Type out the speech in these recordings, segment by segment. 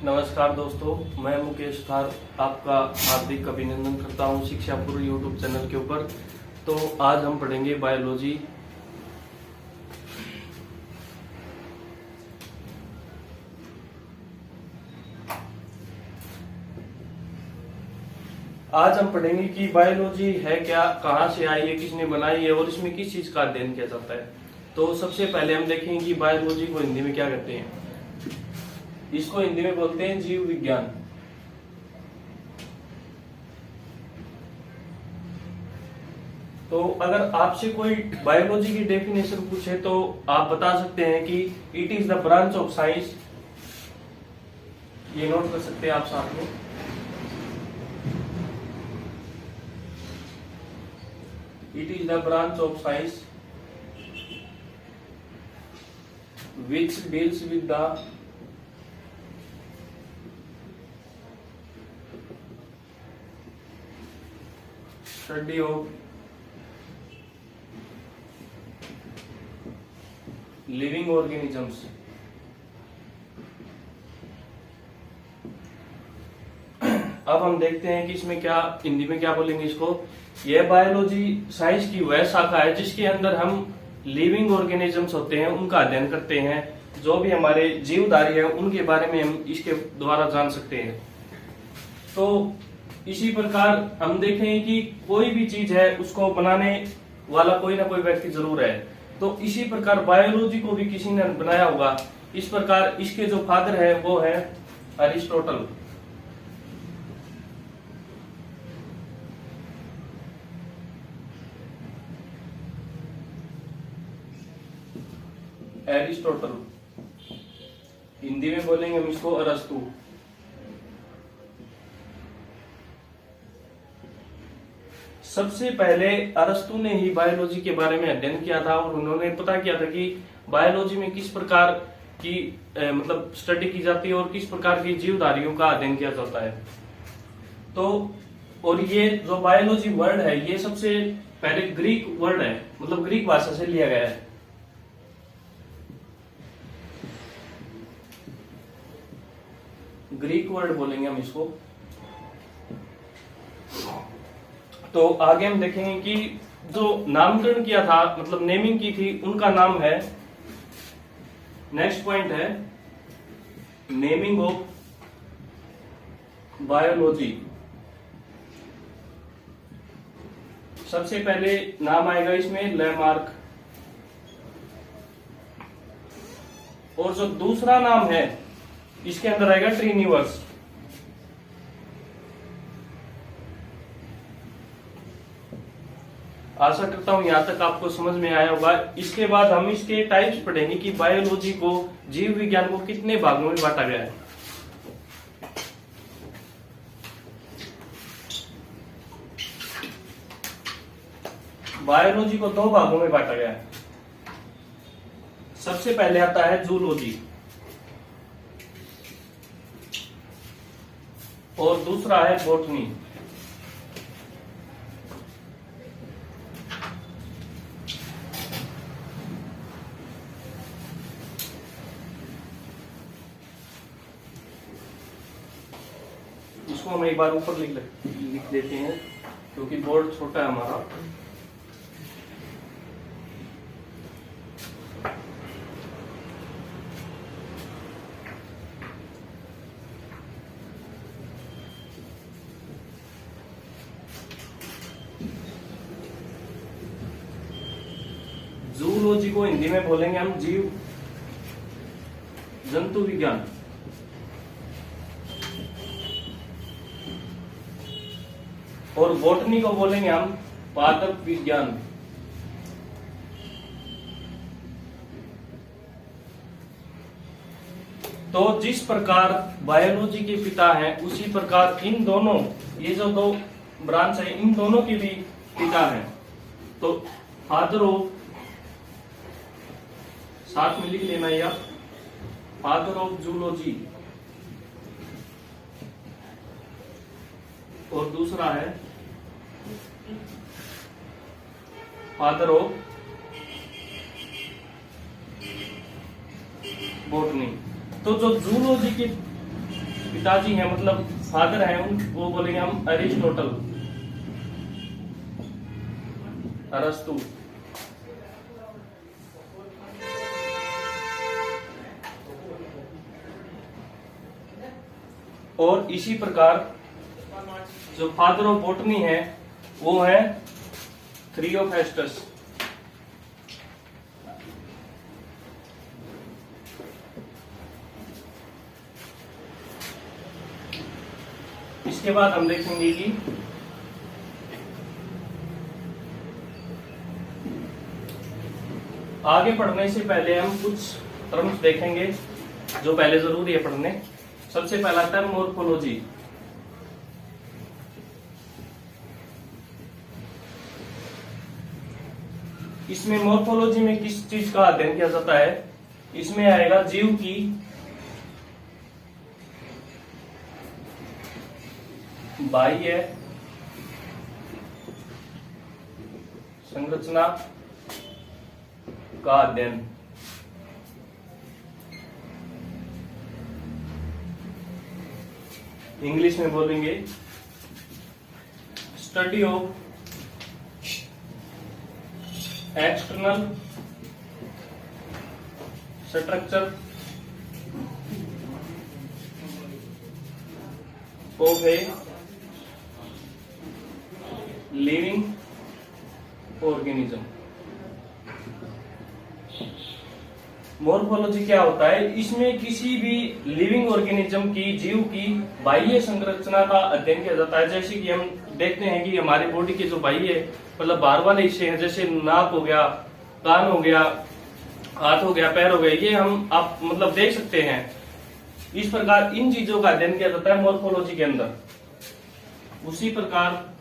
नमस्कार दोस्तों, मैं मुकेश थार आपका हार्दिक अभिनंदन करता हूं शिक्षापुर यूट्यूब चैनल के ऊपर। तो आज हम पढ़ेंगे बायोलॉजी। आज हम पढ़ेंगे कि बायोलॉजी है क्या, कहाँ से आई है, किसने बनाई है और इसमें किस चीज का अध्ययन किया जाता है। तो सबसे पहले हम देखेंगे कि बायोलॉजी को हिंदी में क्या कहते हैं। इसको हिंदी में बोलते हैं जीव विज्ञान। तो अगर आपसे कोई बायोलॉजी की डेफिनेशन पूछे तो आप बता सकते हैं कि it is the branch of science. ये नोट कर सकते हैं आप साथ में। It is the branch of science which deals with the study of living organisms। अब हम देखते हैं कि इसमें क्या हिंदी में क्या बोलेंगे इसको। यह बायोलॉजी साइंस की वह शाखा है जिसके अंदर हम लिविंग ऑर्गेनिजम्स होते हैं उनका अध्ययन करते हैं। जो भी हमारे जीवधारी है उनके बारे में हम इसके द्वारा जान सकते हैं। तो इसी प्रकार हम देखें कि कोई भी चीज है उसको बनाने वाला कोई ना कोई व्यक्ति जरूर है। तो इसी प्रकार बायोलॉजी को भी किसी ने बनाया होगा। इस प्रकार इसके जो फादर है वो है अरिस्टोटल। एरिस्टोटल, हिंदी में बोलेंगे हम इसको अरस्तु। सबसे पहले अरस्तु ने ही बायोलॉजी के बारे में अध्ययन किया था और उन्होंने पता किया था कि बायोलॉजी में किस प्रकार की मतलब स्टडी की जाती है और किस प्रकार की जीवधारियों का अध्ययन किया जाता है। तो और ये जो बायोलॉजी वर्ड है ये सबसे पहले ग्रीक वर्ड है, मतलब ग्रीक भाषा से लिया गया है। ग्रीक वर्ड बोलेंगे हम इसको। तो आगे हम देखेंगे कि जो नामकरण किया था, मतलब नेमिंग की थी, उनका नाम है, नेक्स्ट पॉइंट है नेमिंग ऑफ बायोलॉजी। सबसे पहले नाम आएगा इसमें लैमार्क, और जो दूसरा नाम है इसके अंदर आएगा ट्रिनिवर्स। आशा करता हूं यहां तक आपको समझ में आया होगा। इसके बाद हम इसके टाइप्स पढ़ेंगे कि बायोलॉजी को, जीव विज्ञान को कितने भागों में बांटा गया है। बायोलॉजी को दो भागों में बांटा गया है। सबसे पहले आता है जूलॉजी और दूसरा है बॉटनी। इसको हम एक बार ऊपर लिख देते हैं क्योंकि बोर्ड छोटा है हमारा। जूलॉजी को हिंदी में बोलेंगे हम जीव जंतु विज्ञान। और बॉटनी को बोलेंगे हम पादप विज्ञान। तो जिस प्रकार बायोलॉजी के पिता हैं उसी प्रकार इन दोनों, ये जो दो ब्रांच है, इन दोनों के भी पिता हैं। तो फादर ऑफ, साथ में लिख लेना या फादर ऑफ जूलॉजी, और दूसरा है फादर ऑफ बॉटनी। तो जो जूलॉजी के पिताजी हैं मतलब फादर हैं, वो बोलेंगे हम अरिस्टोटल, अरस्तु। और इसी प्रकार जो फादर ऑफ बॉटनी है वो है थ्रियोफेस्टस। इसके बाद हम देखेंगे कि आगे पढ़ने से पहले हम कुछ टर्म्स देखेंगे जो पहले जरूरी है पढ़ने। सबसे पहला टर्म मॉर्फोलॉजी। इसमें मॉर्फोलॉजी में किस चीज का अध्ययन किया जाता है? इसमें आएगा जीव की बाह्य संरचना का अध्ययन। इंग्लिश में बोलेंगे study of external structure of a living organism. Morphology क्या होता है? इसमें किसी भी लिविंग ऑर्गेनिज्म की, जीव की बाह्य संरचना का अध्ययन किया जाता है। जैसे कि हम देखते हैं कि हमारी बॉडी के जो बाह्य मतलब बाहर वाले हिस्से हैं, जैसे नाक हो गया, कान हो गया, हाथ हो गया, पैर हो गए, ये हम आप मतलब देख सकते हैं। इस प्रकार इन चीजों का अध्ययन किया जाता है मॉर्फोलॉजी के अंदर। उसी प्रकार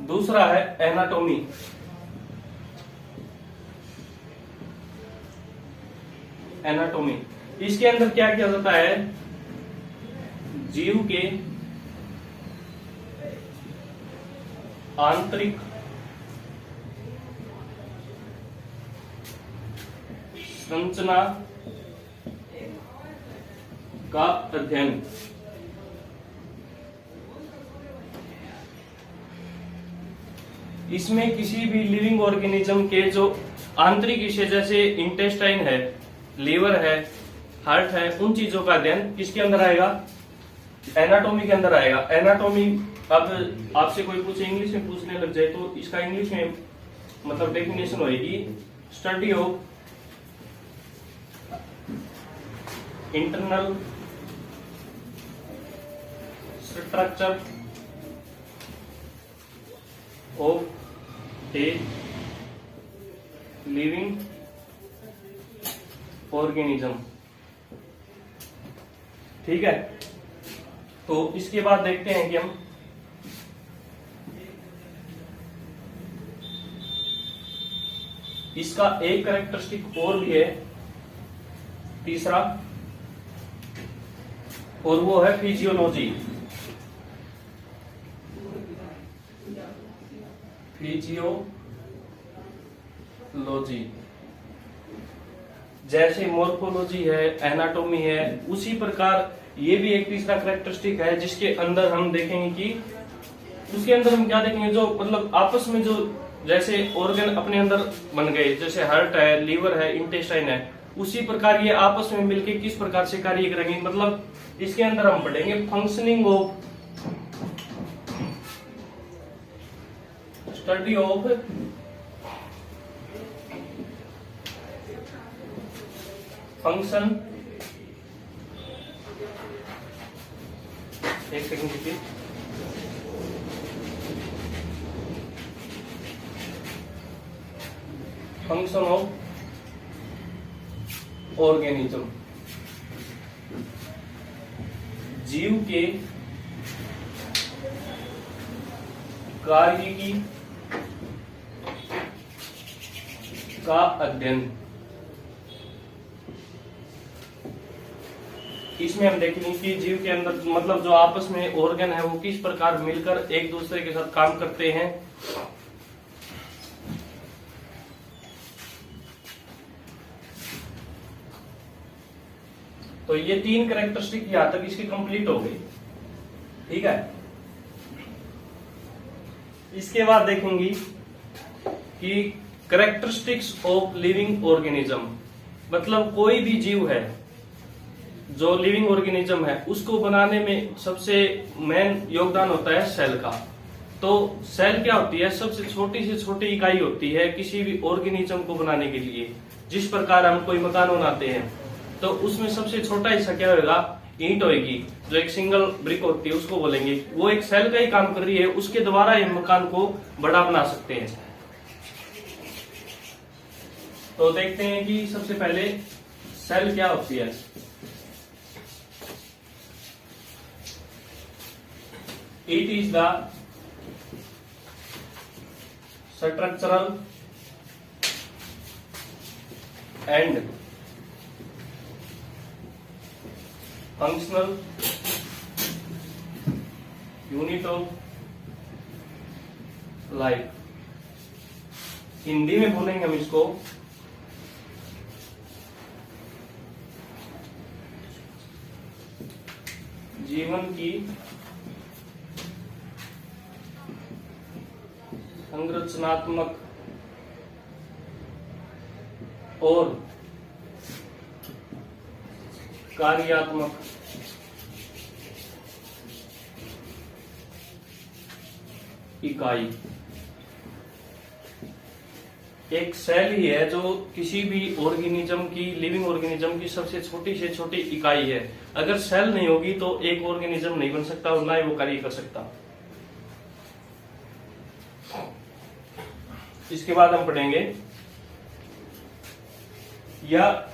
दूसरा है एनाटॉमी। एनाटॉमी इसके अंदर क्या किया जाता है? जीव के आंतरिक संरचना का अध्ययन। इसमें किसी भी लिविंग ऑर्गेनिज्म के जो आंतरिक हिस्से जैसे इंटेस्टाइन है, लीवर है, हार्ट है, उन चीजों का अध्ययन किसके अंदर आएगा? एनाटॉमी के अंदर आएगा। एनाटॉमी अब आपसे कोई कुछ इंग्लिश में पूछने लग जाए तो इसका इंग्लिश में मतलब डेफिनेशन होगी study of internal structure of a living organism. ठीक है, तो इसके बाद देखते हैं कि हम इसका एक कैरेक्टरिस्टिक और भी है, तीसरा, और वो है फिजियोलॉजी। फिजियोलॉजी जैसे मॉर्फोलॉजी है, एनाटॉमी है, उसी प्रकार ये भी एक तीसरा कैरेक्टरिस्टिक है जिसके अंदर हम देखेंगे कि उसके अंदर हम क्या देखेंगे, जो मतलब आपस में जो जैसे ऑर्गन अपने अंदर बन गए, जैसे हार्ट है, लीवर है, इंटेस्टाइन है, उसी प्रकार ये आपस में मिलकर किस प्रकार से कार्य करेंगे। मतलब इसके अंदर हम पढ़ेंगे functioning of, study of function, एक सेकंड देखिए, फंक्शन ऑफ ऑर्गेनिज्म, जीव के कार्य की का अध्ययन। इसमें हम देखेंगे कि जीव के अंदर मतलब जो आपस में ऑर्गन है वो किस प्रकार मिलकर एक दूसरे के साथ काम करते हैं। तो ये 3 कैरेक्टरिस्टिक यहां तक इसकी कंप्लीट हो गई। ठीक है, इसके बाद देखेंगे कि कैरेक्टरिस्टिक्स ऑफ लिविंग ऑर्गेनिज्म, मतलब कोई भी जीव है जो लिविंग ऑर्गेनिज्म है उसको बनाने में सबसे मेन योगदान होता है सेल का। तो सेल क्या होती है? सबसे छोटी से छोटी इकाई होती है किसी भी ऑर्गेनिज्म को बनाने के लिए। जिस प्रकार हम कोई मकान बनाते हैं तो उसमें सबसे छोटा हिस्सा क्या होगा? ईंट होगी, जो एक सिंगल ब्रिक होती है उसको बोलेंगे। वो एक सेल का ही काम कर रही है, उसके द्वारा ये मकान को बड़ा बना सकते हैं। तो देखते हैं कि सबसे पहले सेल क्या होती है। It is the structural and functional unit of life. Hindi में बोलेंगे हम इसको जीवन की संरचनात्मक और कार्यात्मक इकाई। एक सेल ही है जो किसी भी ऑर्गेनिज्म की, लिविंग ऑर्गेनिज्म की सबसे छोटी से छोटी इकाई है। अगर सेल नहीं होगी तो एक ऑर्गेनिज्म नहीं बन सकता और ना ही वो कार्य कर सकता। इसके बाद हम पढ़ेंगे, या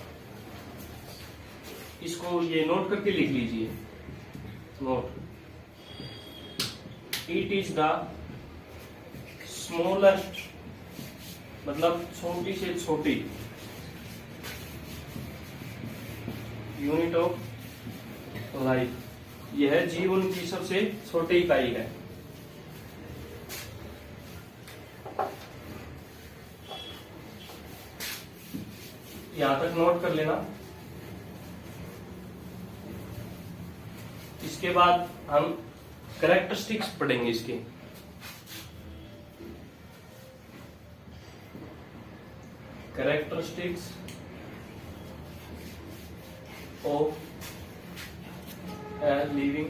इसको ये नोट करके लिख लीजिए, note, it is the smallest, मतलब छोटी से छोटी यूनिट ऑफ लाइफ। यह जीवन की सबसे छोटी इकाई है। यहां तक नोट कर लेना। इसके बाद हम कैरेक्टरिस्टिक्स पढ़ेंगे इसके। Characteristics of a living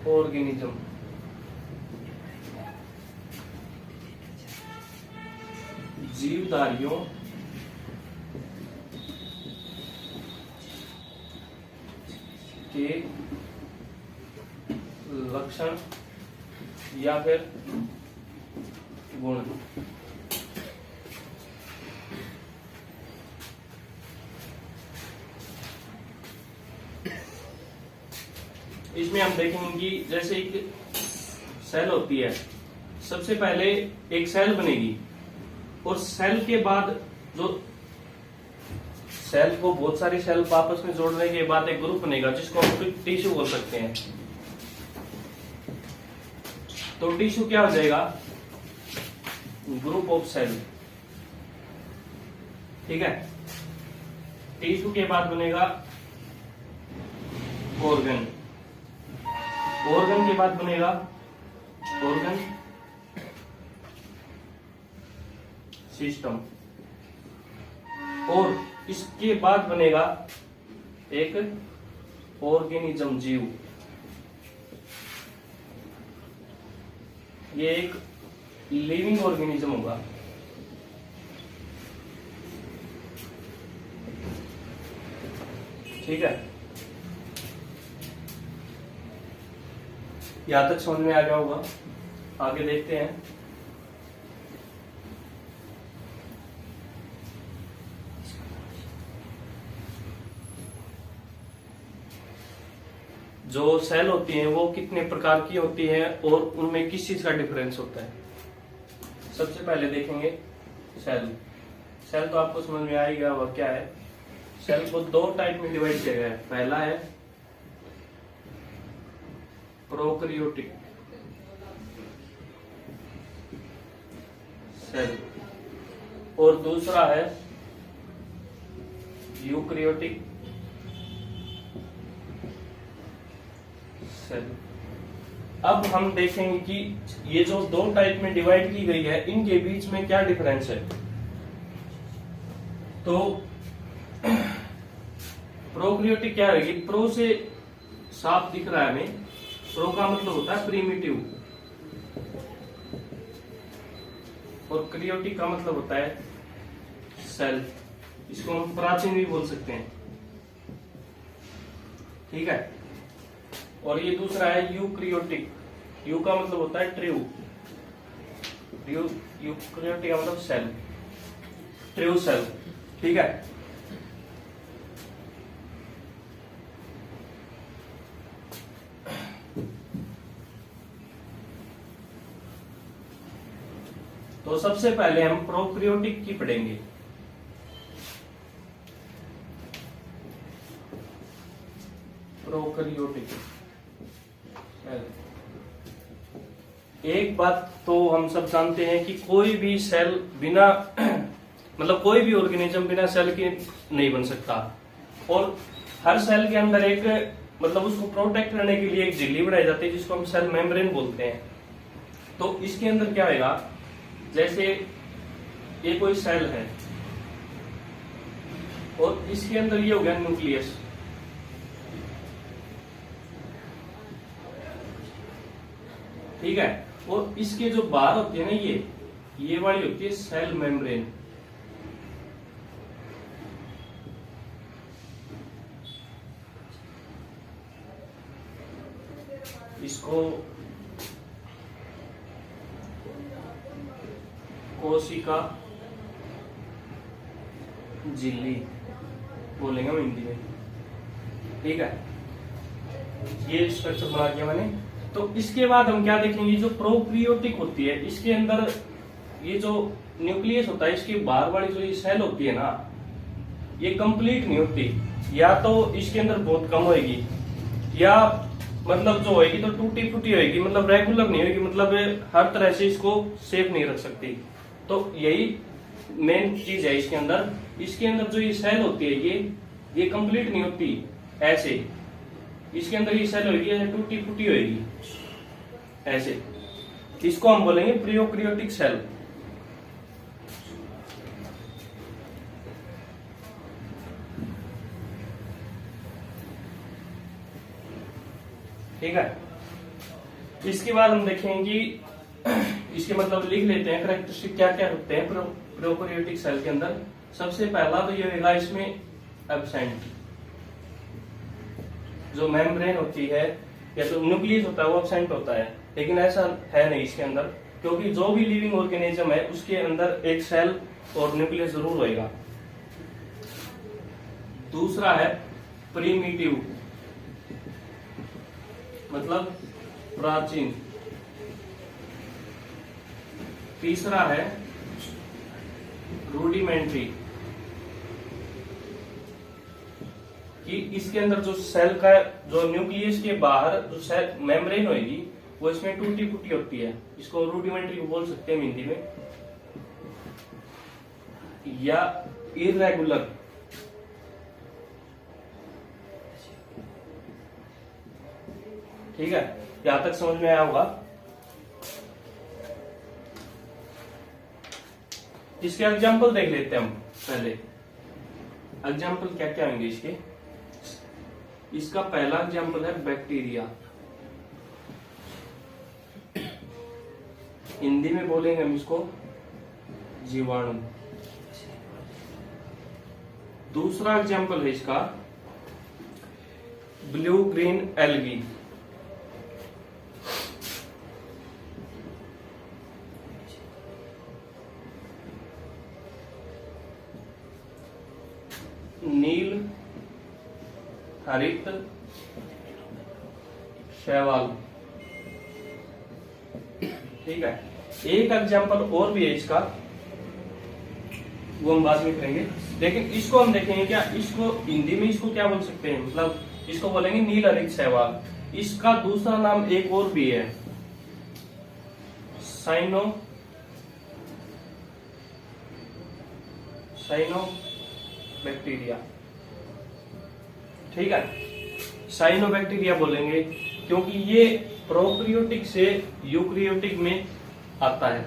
organism. जीवधारियों के लक्षण या फिर गुण। इसमें हम देखेंगे कि जैसे एक सेल होती है, सबसे पहले एक सेल बनेगी और सेल के बाद जो सेल को बहुत सारी सेल आपस में जोड़ने के बाद एक ग्रुप बनेगा जिसको हम टिश्यू बोल सकते हैं। तो टिश्यू क्या हो जाएगा? Group of cell. ठीक है, टिश्यू के बाद बनेगा ऑर्गन, ऑर्गन के बाद बनेगा ऑर्गन सिस्टम, और इसके बाद बनेगा एक ऑर्गेनिज्म, जीव। ये एक लिविंग ऑर्गेनिज्म होगा। ठीक है, यहां तक समझ में आ गया होगा। आगे देखते हैं। जो सेल होती हैं वो कितने प्रकार की होती हैं और उनमें किस चीज का डिफरेंस होता है। सबसे पहले देखेंगे सेल। सेल तो आपको समझ में आएगा वह क्या है। सेल को दो टाइप में डिवाइड किया गया है। पहला है प्रोकैरियोटिक सेल और दूसरा है यूकैरियोटिक सेल। अब हम देखेंगे कि ये जो दो टाइप में डिवाइड की गई है इनके बीच में क्या डिफरेंस है। तो प्रोकैरियोटिक क्या होगी, प्रो से साफ दिख रहा है हमें, प्रो का मतलब होता है प्रीमिटिव और क्रियोटिक का मतलब होता है सेल, इसको हम प्राचीन भी बोल सकते हैं, ठीक है। और ये दूसरा है यूक्रियोटिक, यू का मतलब होता है ट्रू, यूक्रियोटिक का मतलब सेल, ट्रू सेल, ठीक है। तो सबसे पहले हम प्रोकैरियोटिक की पढ़ेंगे। प्रोकैरियोटिक एक बात तो हम सब जानते हैं कि कोई भी सेल बिना मतलब कोई भी ऑर्गेनिज्म बिना सेल के नहीं बन सकता, और हर सेल के अंदर एक मतलब उसको प्रोटेक्ट करने के लिए एक झिल्ली बनाई जाती है जिसको हम सेल मेम्ब्रेन बोलते हैं। तो इसके अंदर क्या होगा, जैसे ये कोई सेल है और इसके अंदर ये हो गया न्यूक्लियस, ठीक है। और इसके जो बाहर होती है ना ये वाली होती है सेल मेम्ब्रेन। इसको कोशिका झिल्ली बोलेंगे हम हिंदी में, ठीक है। ये स्ट्रक्चर बना दिया मैंने। तो इसके बाद हम क्या देखेंगे, जो प्रोकैरियोटिक होती है इसके अंदर ये जो न्यूक्लियस होता है इसकी बाहर वाली जो ये सेल होती है ना, ये कंप्लीट नहीं होती, या तो इसके अंदर बहुत कम होगी या मतलब जो होगी तो टूटी फूटी होगी, मतलब रेगुलर नहीं होगी, मतलब हर तरह से इसको सेफ नहीं रख सकती। तो यही मेन चीज है इसके अंदर। इसके अंदर जो ये सेल होती है ये कंप्लीट नहीं होती, ऐसे इसके अंदर ये सेल होगी ऐसे टूटी फूटी होगी ऐसे, इसको हम बोलेंगे प्रोकैरियोटिक सेल, ठीक है। इसके बाद हम देखेंगे कि इसके मतलब लिख लेते हैं कैरेक्टरिस्टिक क्या क्या होते हैं प्रोकैरियोटिक सेल के अंदर। सबसे पहला तो ये होगा इसमें एब्सेंट, जो मेम्ब्रेन होती है या तो न्यूक्लियस होता है वो एब्सेंट होता है, लेकिन ऐसा है नहीं इसके अंदर, क्योंकि जो भी लिविंग ऑर्गेनिज्म है उसके अंदर एक सेल और न्यूक्लियस जरूर होएगा। दूसरा है प्रीमिटिव, मतलब प्राचीन। तीसरा है रूडिमेंट्री, कि इसके अंदर जो सेल का जो न्यूक्लियस के बाहर जो सेल मेम्ब्रेन होगी वो इसमें टूटी फूटी होती है, इसको रूडिमेंट्री बोल सकते हैं हिंदी में, या इरेगुलर, ठीक है। यहां तक समझ में आया होगा। इसके एग्जाम्पल देख लेते हैं हम पहले। एग्जाम्पल क्या क्या होंगे इसके। इसका पहला एग्जाम्पल है बैक्टीरिया, हिंदी में बोलेंगे हम इसको जीवाणु। दूसरा एग्जाम्पल है इसका ब्लू ग्रीन एल्गी, नील हरित शैवाल, ठीक है। एक एग्जाम्पल और भी है इसका, वो हम बाद में करेंगे, लेकिन इसको हम देखेंगे क्या, इसको हिंदी में इसको क्या बोल सकते हैं, मतलब इसको बोलेंगे नील हरित शैवाल। इसका दूसरा नाम एक और भी है, साइनो बैक्टीरिया, ठीक है। साइनो बैक्टीरिया बोलेंगे क्योंकि ये प्रोकैरियोटिक से यूकैरियोटिक में आता है।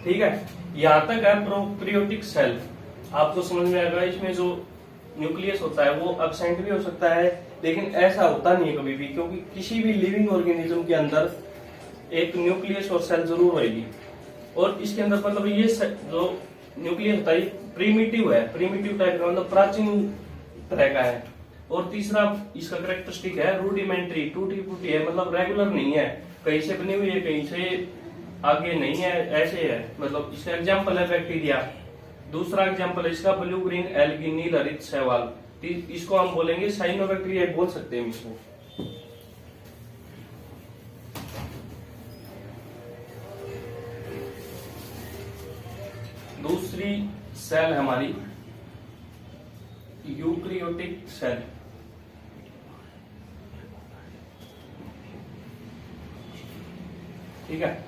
ठीक है, यहां तक है प्रोकैरियोटिक सेल। आपको समझ में आएगा, इसमें जो न्यूक्लियस होता है वो एब्सेंट भी हो सकता है, लेकिन ऐसा होता नहीं है कभी भी, क्योंकि किसी भी लिविंग ऑर्गेनिज्म के अंदर एक न्यूक्लियस और सेल जरूर होगी। और इसके अंदर मतलब ये जो न्यूक्लियस होता है प्रीमिटिव है, प्रीमिटिव टाइप का, मतलब प्राचीन तरह का है। और तीसरा इसका कैरेक्टरिस्टिक है रूडिमेंट्री, टूटी फूटी है, मतलब रेगुलर नहीं है, कहीं से बनी हुई है कहीं से आगे नहीं है, ऐसे है। मतलब इसका एग्जाम्पल है बैक्टीरिया। दूसरा एग्जाम्पल है इसका ब्लू ग्रीन एल्गी, नील हरित शैवाल। इसको हम बोलेंगे साइनोबैक्टीरिया बोल सकते हैं इसको। दूसरी सेल हमारी यूकैरियोटिक सेल। ठीक है,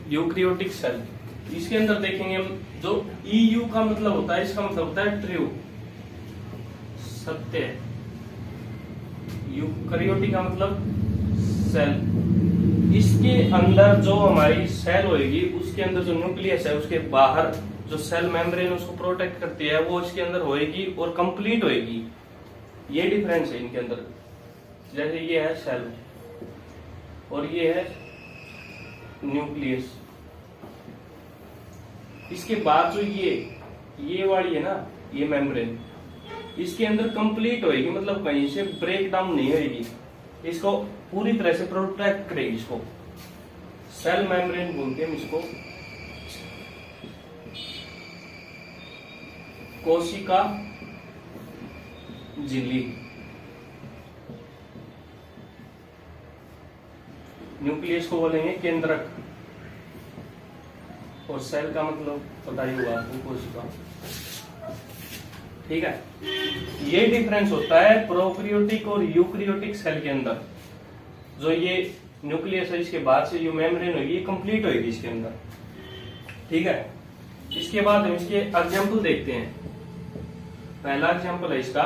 यूकैरियोटिक सेल, इसके अंदर देखेंगे हम, जो EU का मतलब होता है, इसका मतलब होता है ट्रू, सत्य। यूकैरियोटिक का मतलब सेल। इसके अंदर जो हमारी सेल होगी, उसके अंदर जो न्यूक्लियस है, उसके बाहर जो सेल मेम्ब्रेन उसको प्रोटेक्ट करती है, वो इसके अंदर होएगी और कंप्लीट होएगी। ये डिफरेंस है इनके अंदर। जैसे ये है सेल और ये है न्यूक्लियस। इसके बाद जो ये वाली है ना, ये मेम्ब्रेन, इसके अंदर कंप्लीट होएगी, मतलब कहीं से ब्रेक डाउन नहीं होएगी, इसको पूरी तरह से प्रोटेक्ट करेगी। इसको सेल मेम्ब्रेन बोलते हैं, इसको कोशिका झिल्ली। न्यूक्लियस को बोलेंगे केंद्रक, और सेल का मतलब पता ही होगा आपको, कोशिका। ठीक है, ये डिफरेंस होता है प्रोकैरियोटिक और यूकैरियोटिक सेल के अंदर। जो ये न्यूक्लियस है, इसके बाद से जो मेम्ब्रेन होगी, ये कंप्लीट होगी इसके अंदर। ठीक है, इसके बाद हम इसके एग्जाम्पल देखते हैं। पहला एग्जाम्पल है इसका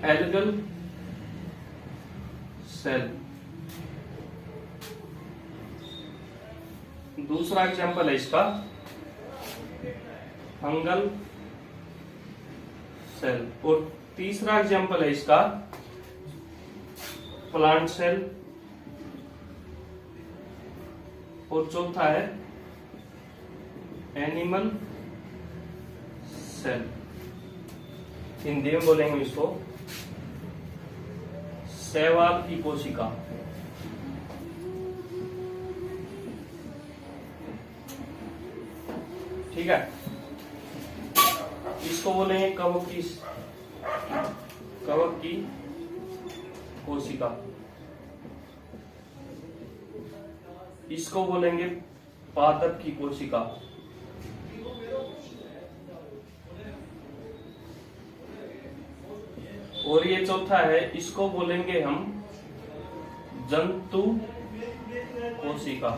एल्गल सेल। दूसरा एग्जाम्पल है इसका फंगल सेल। और तीसरा एग्जाम्पल है इसका प्लांट सेल। और चौथा है एनिमल सेल। हिंदी में बोलेंगे इसको शैवाल की कोशिका। ठीक है, इसको बोलेंगे कवक की कोशिका। इसको बोलेंगे पादप की कोशिका। और ये चौथा है, इसको बोलेंगे हम जंतु कोशिका।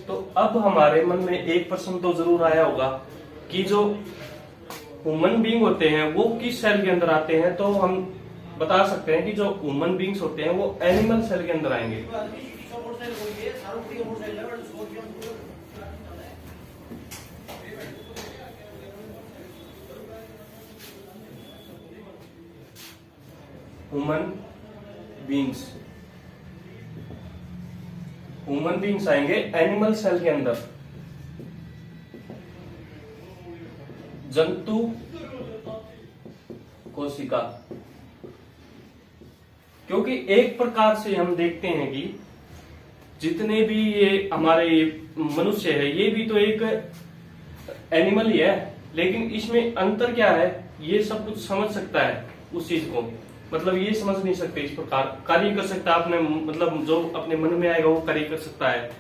तो अब हमारे मन में एक प्रश्न तो जरूर आया होगा कि जो ह्यूमन बीइंग होते हैं वो किस सेल के अंदर आते हैं। तो हम बता सकते हैं कि जो ह्यूमन बीइंग्स होते हैं वो एनिमल सेल के अंदर आएंगे। ह्यूमन बीइंग्स आएंगे एनिमल सेल के अंदर। जंतु कोशिका, क्योंकि एक प्रकार से हम देखते हैं कि जितने भी ये हमारे मनुष्य है, ये भी तो एक एनिमल ही है, लेकिन इसमें अंतर क्या है, ये सब कुछ समझ सकता है उस चीज को, मतलब ये समझ नहीं सकते इस प्रकार, कार्य कर सकता है अपने, मतलब जो अपने मन में आएगा वो कार्य कर सकता है।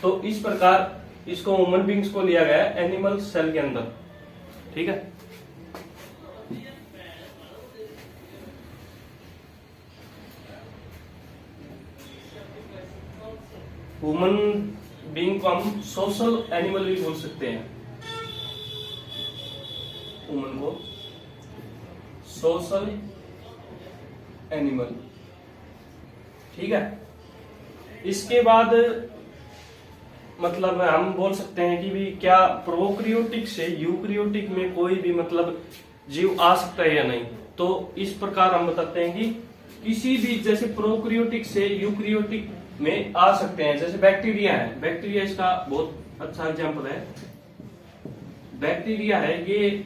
तो इस प्रकार इसको ह्यूमन बीइंग्स को लिया गया है एनिमल सेल के अंदर। ठीक है, ह्यूमन बीइंग को हम सोशल एनिमल भी बोल सकते हैं। वुमन को सोशल एनिमल। ठीक है, इसके बाद मतलब हम बोल सकते हैं कि भी क्या प्रोक्रियोटिक से यूक्रियोटिक में कोई भी मतलब जीव आ सकता है या नहीं। तो इस प्रकार हम बताते हैं कि किसी भी जैसे प्रोक्रियोटिक से यूक्रियोटिक में आ सकते हैं। जैसे बैक्टीरिया है, बैक्टीरिया इसका बहुत अच्छा एग्जांपल है। बैक्टीरिया है ये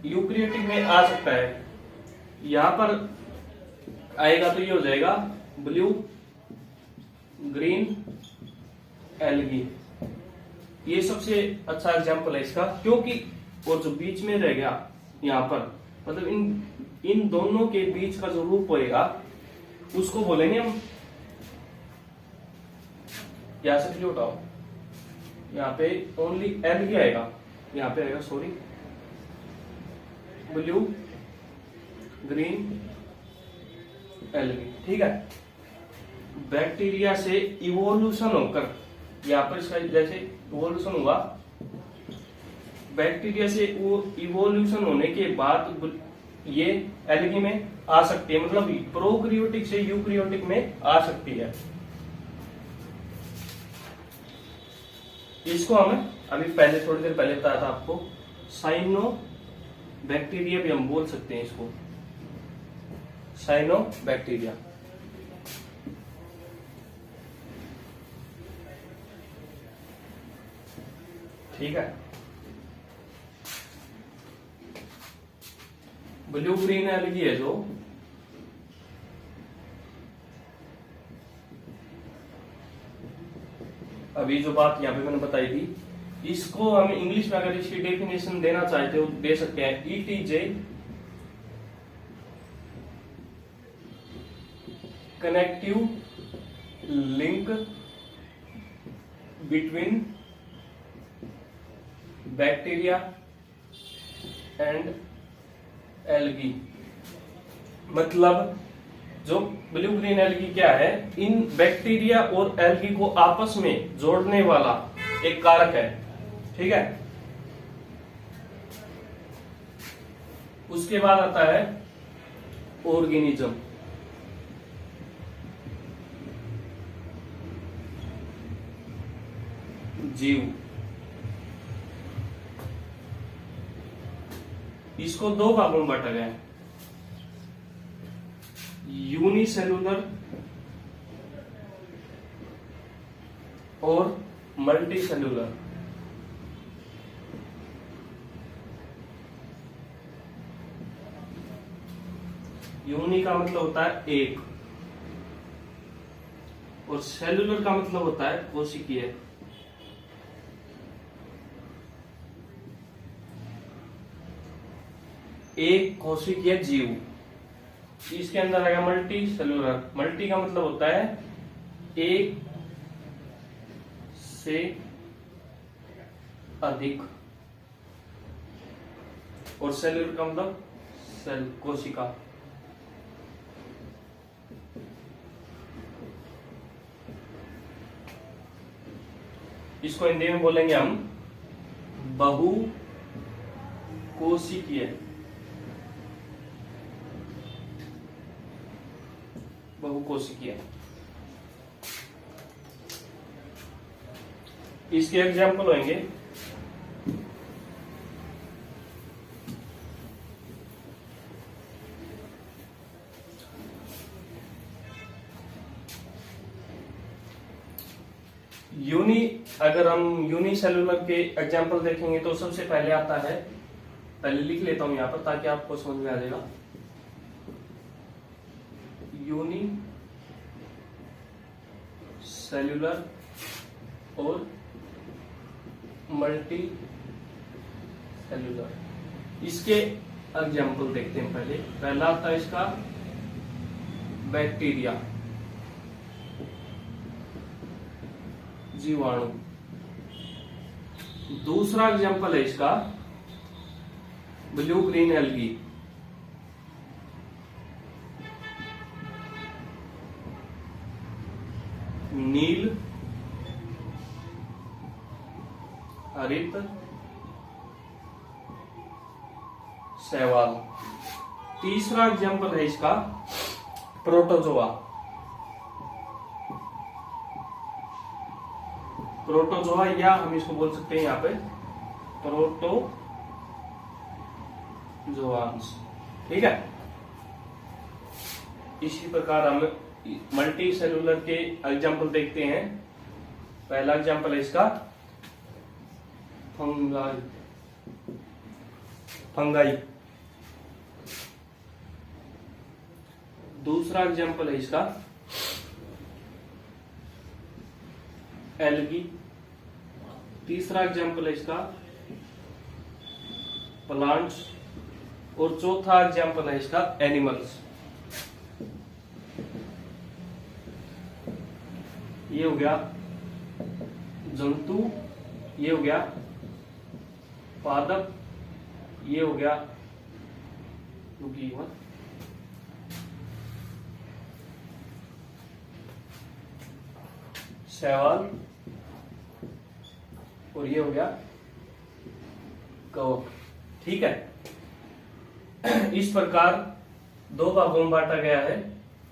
यूक्रियोटिक में आ सकता है। यहां पर आएगा तो ये हो जाएगा ब्लू ग्रीन एल्गी। ये सबसे अच्छा एग्जांपल है इसका, क्योंकि और जो बीच में रह गया यहाँ पर मतलब इन दोनों के बीच का जो रूप होएगा उसको बोलेंगे हम, यहां से फिर उठाओ, यहाँ पे ओनली एल्गी आएगा, यहाँ पे आएगा सॉरी ब्लू ग्रीन एल्गी। ठीक है, बैक्टीरिया से इवोल्यूशन होकर यहाँ पर इसका जैसे इवोल्यूशन हुआ, बैक्टीरिया से वो इवोल्यूशन होने के बाद ये एल्गी में आ सकती है, मतलब प्रोक्रियोटिक से यूक्रियोटिक में आ सकती है। इसको हमें अभी पहले थोड़ी देर पहले बताया था आपको, साइनो बैक्टीरिया भी हम बोल सकते हैं इसको, साइनो बैक्टीरिया। ठीक है, ब्लू ग्रीन एल्गी है जो अभी जो बात यहां पे मैंने बताई थी, इसको हम इंग्लिश में अगर इसकी डेफिनेशन देना चाहते हो दे सकते हैं। It is a connective link between bacteria and algae. मतलब जो ब्लू ग्रीन एल्गी क्या है, इन बैक्टीरिया और एल्गी को आपस में जोड़ने वाला एक कारक है। ठीक है, उसके बाद आता है ऑर्गेनिज्म। जीव, इसको दो भागों में बांटा गया है, यूनिसेलुलर और मल्टी सेलुलर। यूनि का मतलब होता है एक, और सेलुलर का मतलब होता है कोशिकीय। एक कोशिकीय जीव, इसके अंदर आएगा मल्टी सेलुलर। मल्टी का मतलब होता है एक से अधिक, और सेलुलर का मतलब सेल कोशिका। इसको हिंदी में बोलेंगे हम बहु कोशिकीय। बहुकोशिकीय, इसके एग्जाम्पल होंगे यूनि। अगर हम यूनिसेलुलर के एग्जाम्पल देखेंगे तो सबसे पहले आता है, पहले लिख लेता हूं यहां पर ताकि आपको समझ में आ जाएगा, यूनि सेलुलर और मल्टी सेलुलर। इसके एग्जाम्पल देखते हैं। पहला आता है इसका बैक्टीरिया, जीवाणु। दूसरा एग्जाम्पल है इसका ब्लू ग्रीन एल्गी। नील हरित शैवाल। तीसरा एग्जाम्पल है इसका प्रोटोजोआ। प्रोटोजोआ या हम इसको बोल सकते हैं यहाँ पे प्रोटोजोआंस। ठीक है, इसी प्रकार हम मल्टी सेलुलर के एग्जाम्पल देखते हैं। पहला एग्जाम्पल है इसका फंगाई। दूसरा एग्जाम्पल है इसका एल्गी। तीसरा एग्जाम्पल है इसका प्लांट्स। और चौथा एग्जाम्पल है इसका एनिमल्स। ये हो गया जंतु, ये हो गया पादप, ये हो गया शैवाल, और ये हो गया कवक। ठीक है, इस प्रकार दो भागों में बांटा गया है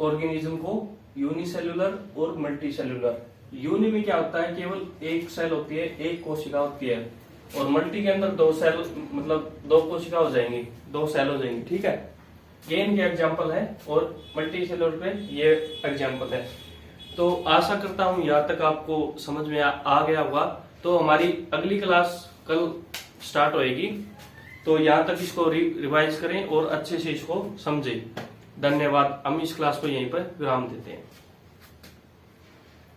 ऑर्गेनिज्म को, यूनिसेलुलर और मल्टी सेलुलर। यूनि में क्या होता है, केवल एक सेल होती है, एक कोशिका होती है, और मल्टी के अंदर दो सेल, मतलब दो कोशिका हो जाएंगी, दो सेल हो जाएंगी। ठीक है, ये इनके एग्जाम्पल है, और मल्टी सेलुलर पे ये एग्जाम्पल है। तो आशा करता हूं यहाँ तक आपको समझ में आ गया होगा। तो हमारी अगली क्लास कल स्टार्ट होएगी, तो यहाँ तक इसको रिवाइज करें और अच्छे से इसको समझें। धन्यवाद। हम इस क्लास को यहीं पर विराम देते हैं।